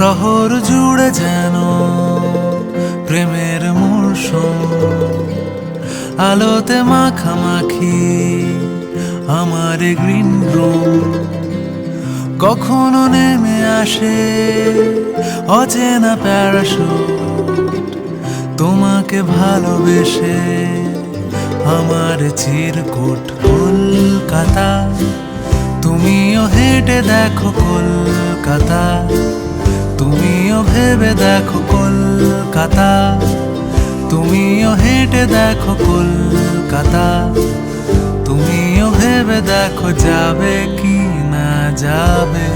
শহর জুড়ে যেন প্রেমের মরশুম, আলোতে মাখামাখি আমার গ্রিন রুম। কখনো নেমে আসে অচেনা প্যারাশুট, তোমাকে ভালোবেসে আমার চিরকুট। কলকাতা, তুমিও হেঁটে দেখো কলকাতা, তুমিও ভেবে দেখো কলকাতা, তুমিও হেঁটে দেখো কলকাতা, তুমিও ভেবে দেখো যাবে কি না যাবে